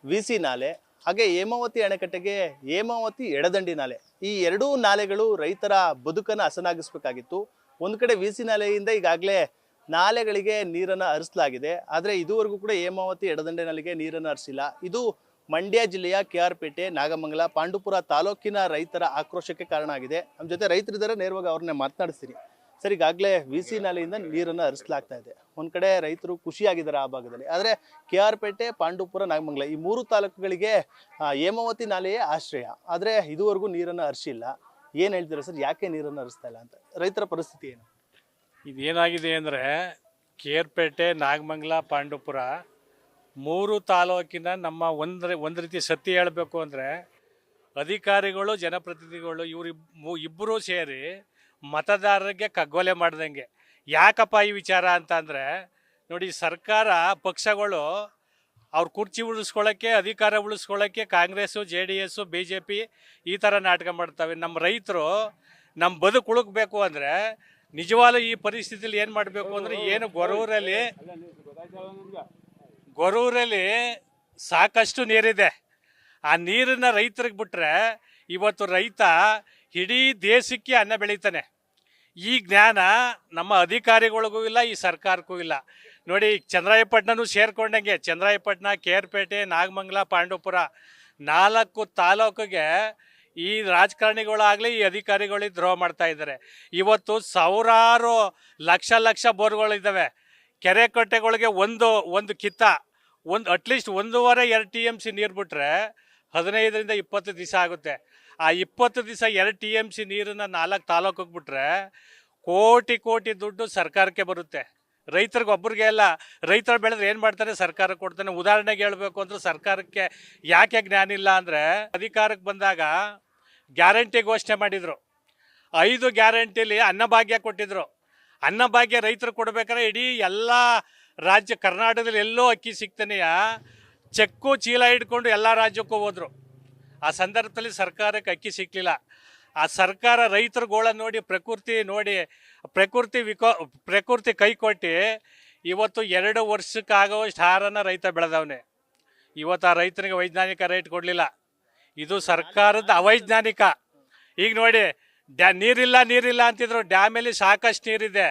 VC ನಾಲೆ ಹಾಗೆ ಹೇಮಾವತಿ ಅಣೆಕಟ್ಟೆಗೆ ಹೇಮಾವತಿ ಎಡದಂಡಿ ನಾಲೆ. ಈ ಎರಡೂ ನಾಲೆಗಳು ರೈತರ ಬದುಕನ್ನು ಹಸನಾಗಿಸ್ಬೇಕಾಗಿತ್ತು. ಒಂದು ಕಡೆ ವಿಸಿ ನಾಲೆಯಿಂದ ಈಗಾಗಲೇ ನಾಲೆಗಳಿಗೆ ನೀರನ್ನು ಹರಿಸಲಾಗಿದೆ. ಆದರೆ ಇದುವರೆಗೂ ಕೂಡ ಹೇಮಾವತಿ ಎಡದಂಡೆ ನಾಲೆಗೆ ನೀರನ್ನು ಹರಿಸಿಲ್ಲ. ಇದು ಮಂಡ್ಯ ಜಿಲ್ಲೆಯ KR ಪೇಟೆ, ನಾಗಮಂಗಲ, ಪಾಂಡುಪುರ ತಾಲೂಕಿನ ರೈತರ ಆಕ್ರೋಶಕ್ಕೆ ಕಾರಣ ಆಗಿದೆ. ನಮ್ಮ ಜೊತೆ ರೈತರಿದ್ದಾರೆ, ನೇರವಾಗಿ ಅವ್ರನ್ನೇ ಮಾತನಾಡಿಸ್ತೀನಿ. ಸರ್, ಈಗಾಗಲೇ ವಿಸಿ ನಾಲೆಯಿಂದ ನೀರನ್ನು ಹರಿಸಲಾಗ್ತಾ ಇದೆ. ಒಂದು ಕಡೆ ರೈತರು ಖುಷಿಯಾಗಿದ್ದಾರೆ ಆ ಭಾಗದಲ್ಲಿ. ಆದರೆ KR ಪೇಟೆ, ಪಾಂಡುಪುರ, ನಾಗಮಂಗಲ ಈ ಮೂರು ತಾಲೂಕುಗಳಿಗೆ ಹೇಮಾವತಿ ನಾಲೆಯೇ ಆಶ್ರಯ. ಆದರೆ ಇದುವರೆಗೂ ನೀರನ್ನು ಹರಿಸಿಲ್ಲ. ಏನು ಹೇಳ್ತೀರಾ ಸರ್, ಯಾಕೆ ನೀರನ್ನು ಹರಿಸ್ತಾ ಇಲ್ಲ ಅಂತ? ರೈತರ ಪರಿಸ್ಥಿತಿ ಏನು? ಇದೇನಾಗಿದೆ ಅಂದರೆ KR ಪೇಟೆ, ನಾಗಮಂಗಲ, ಪಾಂಡುಪುರ ಮೂರು ತಾಲೂಕಿನ ನಮ್ಮ ಒಂದು ರೀತಿ ಸತ್ಯ ಹೇಳಬೇಕು ಅಂದರೆ ಅಧಿಕಾರಿಗಳು, ಜನಪ್ರತಿನಿಧಿಗಳು ಇಬ್ಬರೂ ಸೇರಿ ಮತದಾರರಿಗೆ ಕಗ್ಗೊಲೆ ಮಾಡ್ದಂಗೆ. ಯಾಕಪ್ಪ ಈ ವಿಚಾರ ಅಂತ ಅಂದರೆ, ನೋಡಿ, ಸರ್ಕಾರ ಪಕ್ಷಗಳು ಅವ್ರ ಕುರ್ಚಿ ಉಳಿಸ್ಕೊಳ್ಳೋಕ್ಕೆ, ಅಧಿಕಾರ ಉಳಿಸ್ಕೊಳ್ಳೋಕ್ಕೆ ಕಾಂಗ್ರೆಸ್ಸು, JDS, BJP ಈ ಥರ ನಾಟಕ ಮಾಡ್ತವೆ. ನಮ್ಮ ರೈತರು ನಮ್ಮ ಬದುಕು ಉಳುಕಬೇಕು ಅಂದರೆ ನಿಜವಾಗ್ಲೂ ಈ ಪರಿಸ್ಥಿತಿಲಿ ಏನು ಮಾಡಬೇಕು ಅಂದರೆ, ಏನು ಗೊರೂರಲ್ಲಿ ಸಾಕಷ್ಟು ನೀರಿದೆ. ಆ ನೀರನ್ನು ರೈತರಿಗೆ ಬಿಟ್ಟರೆ ಇವತ್ತು ರೈತ ಇಡೀ ದೇಶಕ್ಕೆ ಅನ್ನ ಬೆಳೀತಾನೆ. ಈ ಜ್ಞಾನ ನಮ್ಮ ಅಧಿಕಾರಿಗಳಿಗೂ ಇಲ್ಲ, ಈ ಸರ್ಕಾರಕ್ಕೂ ಇಲ್ಲ. ನೋಡಿ, ಚಂದ್ರಾಯಪಟ್ಟಣನೂ ಸೇರ್ಕೊಂಡಂಗೆ ಚಂದ್ರಾಯಪಟ್ಟಣ, KR ಪೇಟೆ, ನಾಗಮಂಗಲ, ಪಾಂಡುಪುರ 4 ತಾಲೂಕಿಗೆ ಈ ರಾಜಕಾರಣಿಗಳಾಗಲಿ ಈ ಅಧಿಕಾರಿಗಳಿಗೆ ದ್ರೋಹ ಮಾಡ್ತಾ ಇದ್ದಾರೆ. ಇವತ್ತು ಸಾವಿರಾರು ಲಕ್ಷ ಬೋರ್ಗಳಿದ್ದಾವೆ. ಕೆರೆ ಕಟ್ಟೆಗಳಿಗೆ ಒಂದು ಕಿತ್ತ ಅಟ್ಲೀಸ್ಟ್ 1.5-2 TMC ನೀರು ಬಿಟ್ಟರೆ 15ರಿಂದ 20 ದಿವಸ ಆಗುತ್ತೆ. ಆ 20 ದಿವಸ 2 TMC ನೀರನ್ನು 4 ತಾಲೂಕಿಗೆ ಬಿಟ್ರೆ ಕೋಟಿ ದುಡ್ಡು ಸರ್ಕಾರಕ್ಕೆ ಬರುತ್ತೆ. ರೈತರಿಗೆ ಒಬ್ಬರಿಗೆ ಅಲ್ಲ. ರೈತರು ಬೆಳೆದ್ರೆ ಏನು ಮಾಡ್ತಾರೆ, ಸರ್ಕಾರ ಕೊಡ್ತಾನೆ. ಉದಾಹರಣೆಗೆ ಹೇಳಬೇಕು ಅಂದ್ರೆ, ಸರ್ಕಾರಕ್ಕೆ ಯಾಕೆ ಜ್ಞಾನ ಇಲ್ಲ ಅಂದರೆ, ಅಧಿಕಾರಕ್ಕೆ ಬಂದಾಗ ಗ್ಯಾರಂಟಿ ಘೋಷಣೆ ಮಾಡಿದರು. 5 ಗ್ಯಾರಂಟಿಲಿ ಅನ್ನಭಾಗ್ಯ ಕೊಟ್ಟಿದ್ರು. ಅನ್ನಭಾಗ್ಯ ರೈತರು ಕೊಡ್ಬೇಕಾದ್ರೆ ಇಡೀ ಎಲ್ಲ ರಾಜ್ಯ ಕರ್ನಾಟಕದಲ್ಲಿ ಎಲ್ಲೋ ಅಕ್ಕಿ ಸಿಗ್ತಾನೆಯ ಚೆಕ್ಕು ಚೀಲ ಹಿಡ್ಕೊಂಡು ಎಲ್ಲ ರಾಜ್ಯಕ್ಕೂ ಹೋದ್ರು. ಆ ಸಂದರ್ಭದಲ್ಲಿ ಸರ್ಕಾರಕ್ಕೆ ಅಕ್ಕಿ ಸಿಕ್ಕಲಿಲ್ಲ. ಆ ಸರ್ಕಾರ ರೈತರ ಗೋಳ ನೋಡಿ, ಪ್ರಕೃತಿ ಕೈ ಕೊಟ್ಟು ಇವತ್ತು 2 ವರ್ಷಕ್ಕಾಗುವಷ್ಟು ಹಾರನ್ನು ರೈತ ಬೆಳೆದವನೆ. ಇವತ್ತು ಆ ರೈತನಿಗೆ ವೈಜ್ಞಾನಿಕ ರೇಟ್ ಕೊಡಲಿಲ್ಲ. ಇದು ಸರ್ಕಾರದ ಅವೈಜ್ಞಾನಿಕ. ಈಗ ನೋಡಿ, ನೀರಿಲ್ಲ ಅಂತಿದ್ರು. ಡ್ಯಾಮಲ್ಲಿ ಸಾಕಷ್ಟು ನೀರಿದೆ.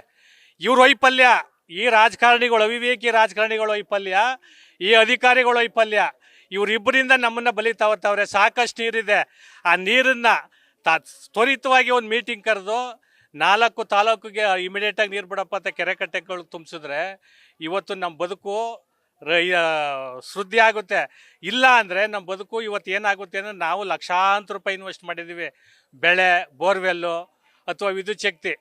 ಇವ್ರ ವೈಫಲ್ಯ, ಈ ರಾಜಕಾರಣಿಗಳು, ಅವಿವೇಕಿ ರಾಜಕಾರಣಿಗಳು ವೈಫಲ್ಯ, ಈ ಅಧಿಕಾರಿಗಳು ವೈಫಲ್ಯ. ಇವರಿಬ್ಬರಿಂದ ನಮ್ಮನ್ನು ಬಲಿತಾವತ್ತವ್ರೆ. ಸಾಕಷ್ಟು ನೀರಿದೆ. ಆ ನೀರನ್ನು ತ್ವರಿತವಾಗಿ ಒಂದು ಮೀಟಿಂಗ್ ಕರೆದು 4 ತಾಲೂಕಿಗೆ ಇಮಿಡಿಯೇಟಾಗಿ ನೀರು ಬಿಡಪ್ಪ ಅಂತ ಕೆರೆ ಕಟ್ಟೆಗಳು ತುಂಬಿಸಿದ್ರೆ ಇವತ್ತು ನಮ್ಮ ಬದುಕು ಶುದ್ಧಿ ಆಗುತ್ತೆ. ಇಲ್ಲ ಅಂದರೆ ನಮ್ಮ ಬದುಕು ಇವತ್ತು ಏನಾಗುತ್ತೆ ಅಂದರೆ, ನಾವು ಲಕ್ಷಾಂತರ ರೂಪಾಯಿ ಇನ್ವೆಸ್ಟ್ ಮಾಡಿದ್ದೀವಿ. ಬೆಳೆ, ಬೋರ್ವೆಲ್ಲು ಅಥವಾ ವಿದ್ಯುತ್ ಶಕ್ತಿ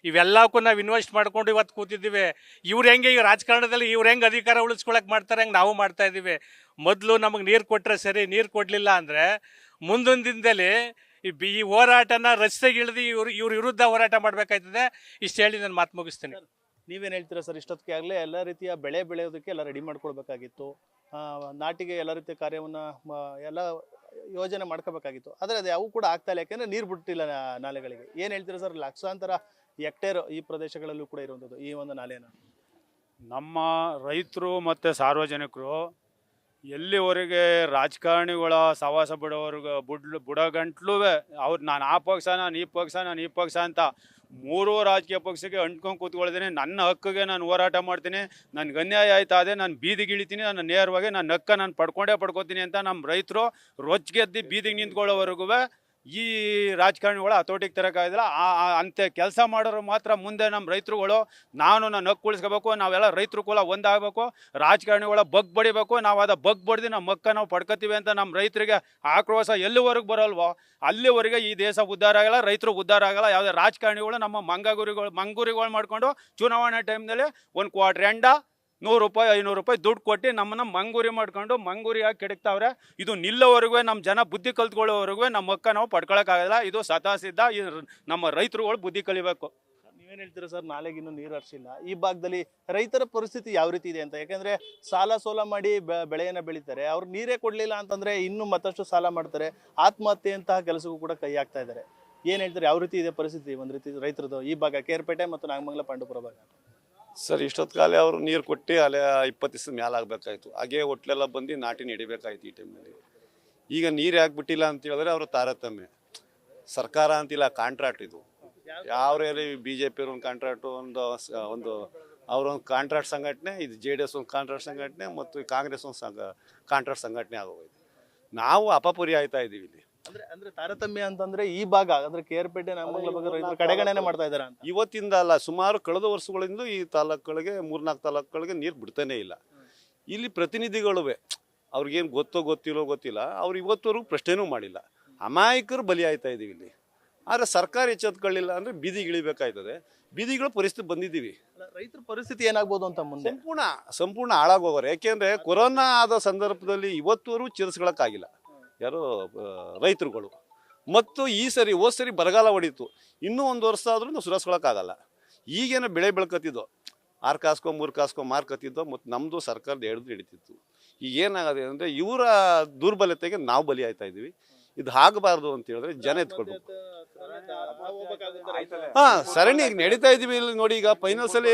ಇವೆಲ್ಲಕ್ಕೂ ನಾವು ಇನ್ವೆಸ್ಟ್ ಮಾಡ್ಕೊಂಡು ಇವತ್ತು ಕೂತಿದ್ದೀವಿ. ಇವ್ರು ಹೆಂಗೆ ಈ ರಾಜಕಾರಣದಲ್ಲಿ ಅಧಿಕಾರ ಉಳಿಸ್ಕೊಳಕ್ಕೆ ಮಾಡ್ತಾರೆ, ಹಂಗೆ ನಾವು ಮಾಡ್ತಾ ಇದ್ದೀವಿ. ಮೊದಲು ನಮಗೆ ನೀರು ಕೊಟ್ಟರೆ ಸರಿ, ನೀರು ಕೊಡಲಿಲ್ಲ ಅಂದರೆ ಮುಂದಿನ ದಿನದಲ್ಲಿ ಈ ಹೋರಾಟನ ರಸ್ತೆಗೆ ಇಳಿದು ಇವ್ರ ವಿರುದ್ಧ ಹೋರಾಟ ಮಾಡಬೇಕಾಯ್ತದೆ. ಇಷ್ಟು ಹೇಳಿ ನಾನು ಮಾತು ಮುಗಿಸ್ತೀನಿ. ನೀವೇನು ಹೇಳ್ತೀರಾ ಸರ್? ಇಷ್ಟೊತ್ತಿಗೆ ಆಗಲೇ ಎಲ್ಲ ರೀತಿಯ ಬೆಳೆ ಬೆಳೆಯೋದಕ್ಕೆ ಎಲ್ಲ ರೆಡಿ ಮಾಡ್ಕೊಳ್ಬೇಕಾಗಿತ್ತು. ನಾಟಿಗೆ ಎಲ್ಲ ರೀತಿಯ ಕಾರ್ಯವನ್ನು ಎಲ್ಲ ಯೋಜನೆ ಮಾಡ್ಕೋಬೇಕಾಗಿತ್ತು. ಆದರೆ ಅದು ಯಾವೂ ಕೂಡ ಆಗ್ತಾ ಇಲ್ಲ, ಯಾಕೆಂದರೆ ನೀರು ಬಿಟ್ಟಿಲ್ಲ ನಾಲೆಗಳಿಗೆ. ಏನು ಹೇಳ್ತೀರಾ ಸರ್? ಲಕ್ಷಾಂತರ ಹೆಕ್ಟೇರ್ ಈ ಪ್ರದೇಶಗಳಲ್ಲೂ ಕೂಡ ಇರುವಂಥದ್ದು ಈ ಒಂದು ನಾಲೆನ. ನಮ್ಮ ರೈತರು ಮತ್ತು ಸಾರ್ವಜನಿಕರು ಎಲ್ಲಿವರೆಗೆ ರಾಜಕಾರಣಿಗಳ ಸವಾಸ ಬುಡಗಂಟ್ಲೂ ನಾನು ಆ ಪಕ್ಷ, ನಾನು ಈ ಪಕ್ಷ ಅಂತ 3 ರಾಜಕೀಯ ಪಕ್ಷಕ್ಕೆ ಅಂಟ್ಕೊಂಡು ಕೂತ್ಕೊಳ್ತೀನಿ. ನನ್ನ ಹಕ್ಕಿಗೆ ನಾನು ಹೋರಾಟ ಮಾಡ್ತೀನಿ. ನನಗೆ ಅನ್ಯಾಯ ಆಯ್ತಾ ಅದೇ ನಾನು ಬೀದಿಗೆ ಇಳಿತೀನಿ. ನಾನು ನೇರವಾಗಿ ನನ್ನ ಹಕ್ಕ ನಾನು ಪಡ್ಕೋತೀನಿ ಅಂತ ನಮ್ಮ ರೈತರು ರೊಚ್ಗೆದ್ದು ಬೀದಿಗೆ ನಿಂತ್ಕೊಳ್ಳೋವರೆಗೂ ಈ ರಾಜಕಾರಣಿಗಳು ಹತೋಟಿಗೆ ತರೋಕ್ಕಾಗಿಲ್ಲ. ಅಂತೆ ಕೆಲಸ ಮಾಡೋರು ಮಾತ್ರ ಮುಂದೆ ನಮ್ಮ ರೈತರುಗಳು ನನ್ನ ಹಕ್ಕು ಉಳಿಸ್ಕೋಬೇಕು, ನಾವೆಲ್ಲ ರೈತರು ಕುಲ ಒಂದಾಗಬೇಕು, ರಾಜಕಾರಣಿಗಳ ಬಡಿಬೇಕು, ನಾವು ಅದ ಬಡ್ದು ನಮ್ಮ ಹಕ್ಕ ನಾವು ಪಡ್ಕೋತೀವಿ ಅಂತ ನಮ್ಮ ರೈತರಿಗೆ ಆಕ್ರೋಶ ಎಲ್ಲಿವರೆಗೂ ಬರೋಲ್ವೋ ಅಲ್ಲಿವರೆಗೆ ಈ ದೇಶ ಉದ್ಧಾರ ಆಗಲ್ಲ, ರೈತರು ಉದ್ಧಾರ ಆಗಲ್ಲ. ಯಾವುದೇ ರಾಜಕಾರಣಿಗಳು ನಮ್ಮ ಮಂಗೂರಿಗಳು ಮಾಡಿಕೊಂಡು ಚುನಾವಣೆ ಟೈಮ್ನಲ್ಲಿ 1 ಕ್ವಾರ್ಟರ್ ಎಂಡ 100 ರೂಪಾಯಿ 500 ರೂಪಾಯಿ ದುಡ್ಡು ಕೊಟ್ಟು ನಮ್ಮನ್ನು ಮಂಗೂರಿಯಾಗಿ ಕೆಡಕ್ತಾವ್ರೆ. ಇದು ನಿಲ್ಲೋವರೆಗೂ, ನಮ್ಮ ಜನ ಬುದ್ಧಿ ಕಲ್ತ್ಕೊಳ್ಳೋವರೆಗೂ ನಮ್ಮ ಹಕ್ಕ ನಾವು ಪಡ್ಕೊಳಕ್ಕಾಗಲ್ಲ. ಇದು ಸತಾಸಿದ್ದ. ನಮ್ಮ ರೈತರುಗಳು ಬುದ್ಧಿ ಕಲಿಬೇಕು. ನೀವೇನು ಹೇಳ್ತೀರಾ ಸರ್? ನಾಲೆಗಿನ್ನೂ ನೀರು ಹರಿಸಿಲ್ಲ. ಈ ಭಾಗದಲ್ಲಿ ರೈತರ ಪರಿಸ್ಥಿತಿ ಯಾವ ರೀತಿ ಇದೆ ಅಂತ? ಯಾಕೆಂದರೆ ಸಾಲ ಸೋಲ ಮಾಡಿ ಬೆಳೆಯನ್ನು ಬೆಳೀತಾರೆ. ಅವ್ರು ನೀರೇ ಕೊಡಲಿಲ್ಲ ಅಂತಂದರೆ ಇನ್ನೂ ಮತ್ತಷ್ಟು ಸಾಲ ಮಾಡ್ತಾರೆ. ಆತ್ಮಹತ್ಯೆಯಂತಹ ಕೆಲಸಕ್ಕೂ ಕೂಡ ಕೈ ಹಾಕ್ತಾ ಇದ್ದಾರೆ. ಏನು ಹೇಳ್ತಾರೆ? ಯಾವ ರೀತಿ ಇದೆ ಪರಿಸ್ಥಿತಿ ಒಂದು ರೀತಿ ರೈತರದ್ದು ಈ ಭಾಗ, KR ಪೇಟೆ ಮತ್ತು ನಾಗಮಂಗಲ, ಪಾಂಡುಪುರ ಭಾಗ? ಸರ್ ಇಷ್ಟೊತ್ತು ಕಾಲ ಅವರು ನೀರು ಕೊಟ್ಟು ಅಲ್ಲೇ 20 ದಿವಸದ ಮ್ಯಾಲೆ ಆಗಬೇಕಾಯ್ತು. ಹಾಗೆ ಒಟ್ಲೆಲ್ಲ ಬಂದು ನಾಟಿ ನಡಿಬೇಕಾಯ್ತು ಈ ಟೈಮ್ನಲ್ಲಿ. ಈಗ ನೀರು ಯಾಕೆ ಬಿಟ್ಟಿಲ್ಲ ಅಂತ ಹೇಳಿದ್ರೆ ಅವರು ತಾರತಮ್ಯ. ಸರ್ಕಾರ ಅಂತಿಲ್ಲ, ಕಾಂಟ್ರಾಕ್ಟ್ ಇದು. ಯಾವ್ರಲ್ಲಿ BJP ಒಂದು ಕಾಂಟ್ರಾಕ್ಟು, ಒಂದು ಅವರೊಂದು ಕಾಂಟ್ರಾಕ್ಟ್ ಸಂಘಟನೆ, ಇದು JDS ಒಂದು ಕಾಂಟ್ರಾಕ್ಟ್ ಸಂಘಟನೆ ಮತ್ತು ಕಾಂಗ್ರೆಸ್ ಒಂದು ಕಾಂಟ್ರಾಕ್ಟ್ ಸಂಘಟನೆ ಆಗೋಗಿದೆ. ನಾವು ಅಪಪುರಿ ಆಯ್ತಾ ಇದ್ದೀವಿ ಇಲ್ಲಿ. ಅಂದ್ರೆ ತಾರತಮ್ಯ ಅಂತಂದ್ರೆ ಈ ಭಾಗ ಅಂದ್ರೆ ಕೇರ್ಪೇಟೆ ನಾಮಂಗಲ ಬಗ್ಗೆ ರೈತರು ಕಡೆಗಣನೆ ಮಾಡ್ತಾ ಇದಾರೆ ಅಂತ. ಇವತ್ತಿಂದ ಅಲ್ಲ, ಸುಮಾರು ಕಳೆದ ವರ್ಷಗಳಿಂದ ಈ ತಾಲೂಕುಗಳಿಗೆ 3-4 ತಾಲೂಕುಗಳಿಗೆ ನೀರು ಬಿಡ್ತಾನೆ ಇಲ್ಲ. ಇಲ್ಲಿ ಪ್ರತಿನಿಧಿಗಳುವೆ ಅವ್ರಿಗೇನು ಗೊತ್ತಿಲ್ಲೋ ಗೊತ್ತಿಲ್ಲ, ಅವ್ರು ಇವತ್ತವರೆಗೂ ಪ್ರಶ್ನೆನೂ ಮಾಡಿಲ್ಲ. ಅಮಾಯಕರು ಬಲಿ ಆಯ್ತಾ ಇದೀವಿ ಇಲ್ಲಿ. ಆದರೆ ಸರ್ಕಾರ ಎಚ್ಚೆತ್ಕೊಳ್ಳಿಲ್ಲ ಅಂದರೆ ಬೀದಿಗಿಳಿಬೇಕಾಯ್ತದೆ. ಬೀದಿಗಳ ಪರಿಸ್ಥಿತಿ ಬಂದಿದ್ದೀವಿ. ರೈತರ ಪರಿಸ್ಥಿತಿ ಏನಾಗ್ಬೋದು ಅಂತ ಮುಂದೆ ಸಂಪೂರ್ಣ ಹಾಳಾಗೋಗೋರು. ಯಾಕೆಂದರೆ ಕೊರೋನಾ ಆದ ಸಂದರ್ಭದಲ್ಲಿ ಇವತ್ತುವರೆಗೂ ಚಿರಿಸ್ಕೊಳ್ಳೋಕ್ಕಾಗಿಲ್ಲ ಯಾರು ರೈತರುಗಳು. ಮತ್ತು ಹೋದ ಸರಿ ಬರಗಾಲ ಹೊಡೀತು. ಇನ್ನೂ 1 ವರ್ಷ ಆದ್ರೂ ನಾವು ಸುಧಾರಿಸ್ಕೊಳ್ಳೋಕ್ಕಾಗಲ್ಲ. ಈಗೇನೋ ಬೆಳೆ ಬೆಳ್ಕತ್ತಿದ್ದೋ 6 ಕಾಸ್ಕೊ 3 ಕಾಸ್ಕೊ ಮಾರ್ಕತ್ತಿದ್ದೋ, ಮತ್ತು ನಮ್ಮದು ಸರ್ಕಾರದ ಹಿಡಿದು ಹಿಡಿತಿತ್ತು. ಈಗ ಏನಾಗದೆ ಅಂದರೆ ಇವರ ದುರ್ಬಲತೆಗೆ ನಾವು ಬಲಿ ಆಯ್ತಾ ಇದ್ದೀವಿ. ಇದು ಆಗಬಾರ್ದು ಅಂತ ಹೇಳಿದ್ರೆ ಜನ ಎತ್ಕೊಳ್ಬೇಕು. ಸರಣಿ ಈಗ ನಡೀತಾ ಇದೀವಿ. ಇಲ್ಲಿ ನೋಡಿ, ಈಗ ಫೈನಾನ್ಸಲ್ಲಿ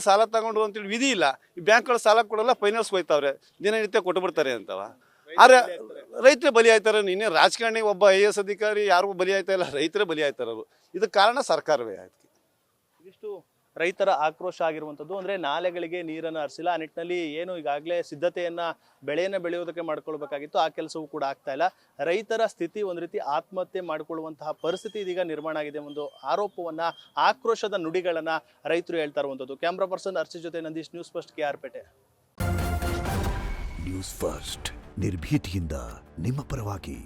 ಸಾಲ ತಗೊಂಡು ಅಂತೇಳಿ ವಿಧಿ ಇಲ್ಲ. ಈ ಬ್ಯಾಂಕ್ಗಳು ಸಾಲ ಕೊಡಲ್ಲ, ಫೈನಾನ್ಸ್ ಹೋಯ್ತಾವ್ರೆ, ದಿನನಿತ್ಯ ಕೊಟ್ಟು ಬಿಡ್ತಾರೆ ಅಂತವ. ಆದ್ರೆ ರೈತರೇ ಬಲಿ ಆಯ್ತಾರೆ. ಇನ್ನೇ ರಾಜಕಾರಣಿ ಒಬ್ಬ IAS ಅಧಿಕಾರಿ ಯಾರಿಗೂ ಬಲಿ ಆಯ್ತಾ ಇಲ್ಲ, ರೈತರೇ ಬಲಿ ಆಯ್ತಾರದು. ಇದಕ್ಕೆ ಕಾರಣ ಸರ್ಕಾರವೇ ಆಯ್ತು. ಇದಿಷ್ಟು ರೈತರ ಆಕ್ರೋಶ ಆಗಿರುವಂಥದ್ದು. ಅಂದರೆ ನಾಲೆಗಳಿಗೆ ನೀರನ್ನು ಹರಿಸಿಲ್ಲ. ಆ ನಿಟ್ಟಿನಲ್ಲಿ ಏನು ಈಗಾಗಲೇ ಸಿದ್ಧತೆಯನ್ನು ಬೆಳೆಯನ್ನು ಬೆಳೆಯೋದಕ್ಕೆ ಮಾಡ್ಕೊಳ್ಬೇಕಾಗಿತ್ತು, ಆ ಕೆಲಸವೂ ಕೂಡ ಆಗ್ತಾ ಇಲ್ಲ. ರೈತರ ಸ್ಥಿತಿ ಒಂದು ರೀತಿ ಆತ್ಮಹತ್ಯೆ ಮಾಡಿಕೊಳ್ಳುವಂತಹ ಪರಿಸ್ಥಿತಿ ಇದೀಗ ನಿರ್ಮಾಣ ಆಗಿದೆ. ಒಂದು ಆರೋಪವನ್ನು, ಆಕ್ರೋಶದ ನುಡಿಗಳನ್ನು ರೈತರು ಹೇಳ್ತಾ ಇರುವಂಥದ್ದು. ಕ್ಯಾಮ್ರಾ ಪರ್ಸನ್ ಅರ್ಚಿ ಜೊತೆ ನಂದೀಶ್, ನ್ಯೂಸ್ ಫಸ್ಟ್, KR ಪೇಟೆ. ನ್ಯೂಸ್ ಫಸ್ಟ್ ನಿರ್ಭೀತಿಯಿಂದ ನಿಮ್ಮ ಪರವಾಗಿ.